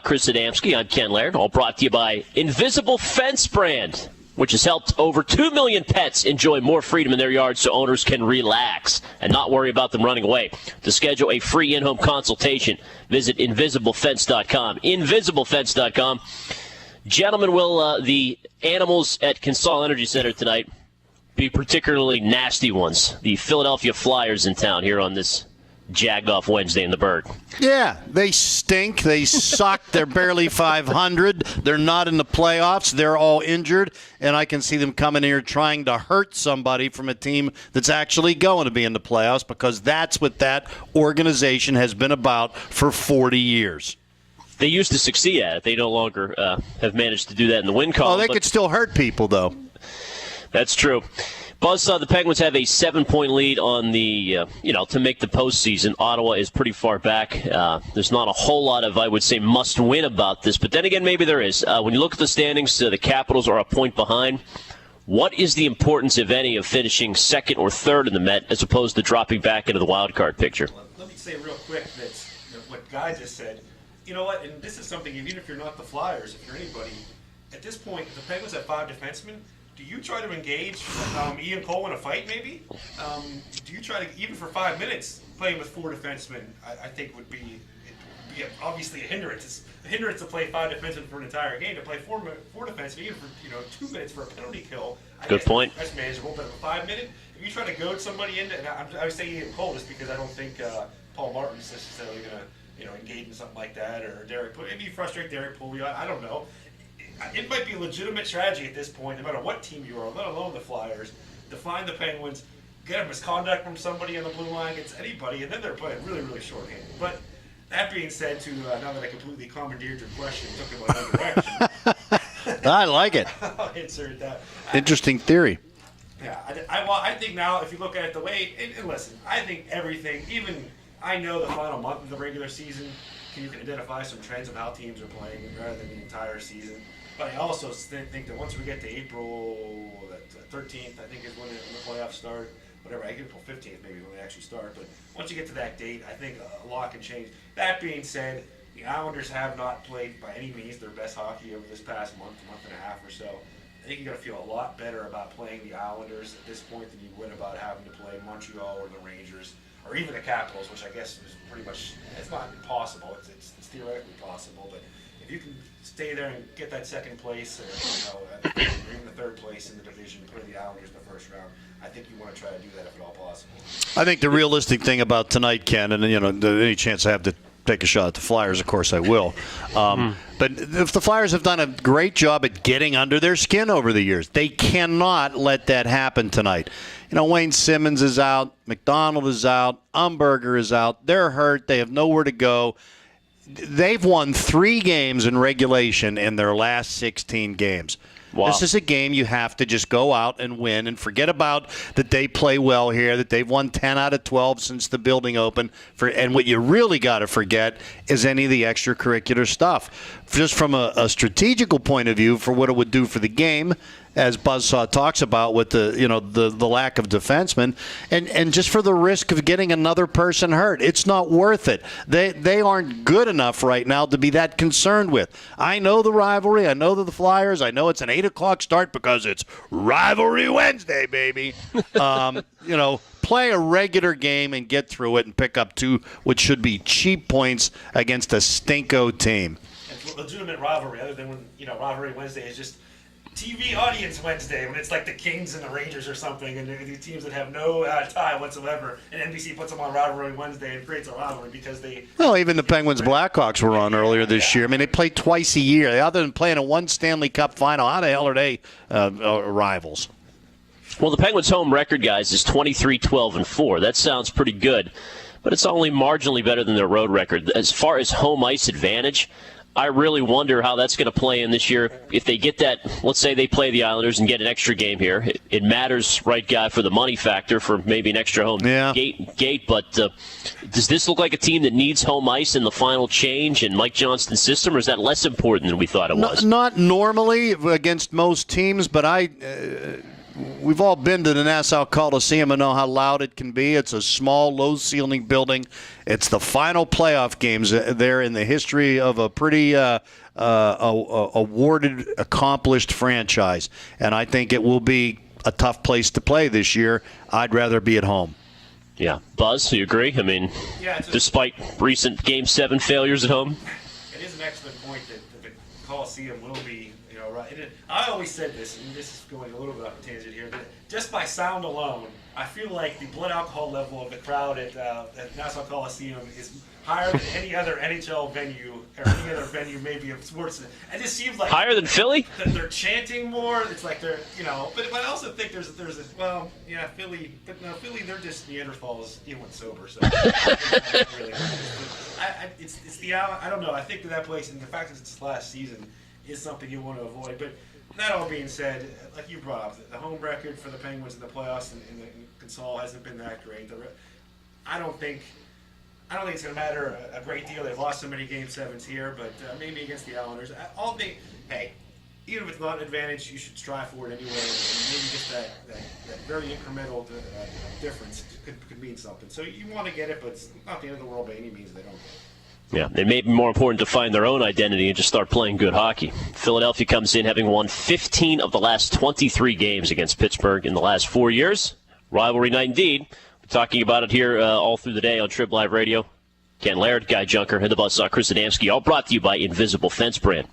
Chris Adamski, I'm Ken Laird, all brought to you by Invisible Fence brand, which has helped over 2 million pets enjoy more freedom in their yards so owners can relax and not worry about them running away. To schedule a free in-home consultation, visit invisiblefence.com. Invisiblefence.com. Gentlemen, will the animals at Consol Energy Center tonight be particularly nasty ones? The Philadelphia Flyers in town here on this jagged off Wednesday in the Berg. Yeah, they stink. They suck. They're barely 500. They're not in the playoffs. They're all injured, and I can see them coming here trying to hurt somebody from a team that's actually going to be in the playoffs, because that's what that organization has been about for 40 years. They used to succeed at it. They no longer have managed to do that in the win column. Oh, they could still hurt people, though. That's true. Buzzsaw, the Penguins have a 7-point lead on the, to make the postseason. Ottawa is pretty far back. There's not a whole lot of, I would say, must-win about this. But then again, maybe there is. When you look at the standings, the Capitals are a point behind. What is the importance, if any, of finishing second or third in the Met as opposed to dropping back into the wild card picture? Let me say real quick that what Guy just said. You know what? And this is something, even if you're not the Flyers, if you're anybody, at this point, if the Penguins have 5 defensemen, do you try to engage Ian Cole in a fight, maybe? Do you try to, even for 5 minutes, playing with 4 defensemen, I think would be obviously a hindrance. It's a hindrance to play 5 defensemen for an entire game. To play 4 defensemen, even for 2 minutes for a penalty kill. Good point. That's manageable. But a 5 minute, if you try to goad somebody into, and I was saying Ian Cole just because I don't think Paul Martin's necessarily going to engage in something like that, or Derek. Maybe you frustrate Derek Pouliot. I don't know. It might be a legitimate strategy at this point, no matter what team you are, let alone the Flyers, to find the Penguins, get a misconduct from somebody on the blue line against anybody, and then they're playing really, really shorthanded. But that being said, now that I completely commandeered your question and took it another direction. I like it. I'll insert that. Interesting theory. Yeah, I think now, if you look at it the way, and listen, I think everything, even I know the final month of the regular season, you can identify some trends of how teams are playing rather than the entire season. But I also think that once we get to April 13th, I think is when the playoffs start. Whatever, April 15th maybe when they actually start. But once you get to that date, I think a lot can change. That being said, the Islanders have not played by any means their best hockey over this past month and a half or so. I think you're going to feel a lot better about playing the Islanders at this point than you would about having to play Montreal or the Rangers or even the Capitals, which I guess is pretty much, it's not impossible. It's theoretically possible, but if you can stay there and get that second place, or even the third place in the division, put the Islanders in the first round, I think you want to try to do that if at all possible. I think the realistic thing about tonight, Ken, and any chance I have to take a shot at the Flyers, of course I will. But if the Flyers have done a great job at getting under their skin over the years, they cannot let that happen tonight. Wayne Simmons is out, McDonald is out, Umberger is out. They're hurt. They have nowhere to go. They've won 3 games in regulation in their last 16 games. Wow. This is a game you have to just go out and win and forget about that they play well here, that they've won 10 out of 12 since the building opened. And what you really got to forget is any of the extracurricular stuff. Just from a strategical point of view for what it would do for the game, as Buzzsaw talks about with the lack of defensemen, and just for the risk of getting another person hurt. It's not worth it. They aren't good enough right now to be that concerned with. I know the rivalry. I know the Flyers. I know it's an 8 o'clock start because it's Rivalry Wednesday, baby. Play a regular game and get through it and pick up 2, which should be cheap points against a stinko team. It's a legitimate rivalry, other than when, Rivalry Wednesday is just TV audience Wednesday, when it's like the Kings and the Rangers or something, and these teams that have no tie whatsoever, and NBC puts them on Rivalry Wednesday and creates a rivalry because they... Well, even the Penguins Blackhawks were on earlier this year. I mean, they play twice a year. Other than playing in one Stanley Cup final, how the hell are they rivals? Well, the Penguins' home record, guys, is 23-12-4. That sounds pretty good, but it's only marginally better than their road record. As far as home ice advantage, I really wonder how that's going to play in this year. If they get that, let's say they play the Islanders and get an extra game here. It matters, right, guy, for the money factor for maybe an extra home gate. But does this look like a team that needs home ice in the final change in Mike Johnston's system, or is that less important than we thought it was? Not normally against most teams, but we've all been to the Nassau Coliseum and know how loud it can be. It's a small, low-ceiling building. It's the final playoff games there in the history of a pretty awarded, accomplished franchise. And I think it will be a tough place to play this year. I'd rather be at home. Yeah. Buzz, do you agree? I mean, despite recent Game 7 failures at home? It is an excellent point that the Coliseum will be, right. I always said this, and this is going a little bit off a tangent here, that just by sound alone, I feel like the blood alcohol level of the crowd at Nassau Coliseum is higher than any other NHL venue or any other venue maybe of sports. It just seems like higher than Philly. They're chanting more. It's like they're but I also think there's Philly, but no, Philly, they're just Neanderthals even sober. So really, it's the I don't know. I think that place and the fact that it's last season is something you want to avoid. But that all being said, like you brought up, the home record for the Penguins in the playoffs and the Consol hasn't been that great. I don't think it's going to matter a great deal. They've lost so many Game 7s here, but maybe against the Islanders. Even if it's not an advantage, you should strive for it anyway. And maybe just that very incremental difference could mean something. So you want to get it, but it's not the end of the world by any means. They don't. Yeah, it may be more important to find their own identity and just start playing good hockey. Philadelphia comes in having won 15 of the last 23 games against Pittsburgh in the last 4 years. Rivalry night indeed. We're talking about it here all through the day on TribLIVE Radio. Ken Laird, Guy Junker, and the Buzzsaw Chris Adamski, all brought to you by Invisible Fence Brand.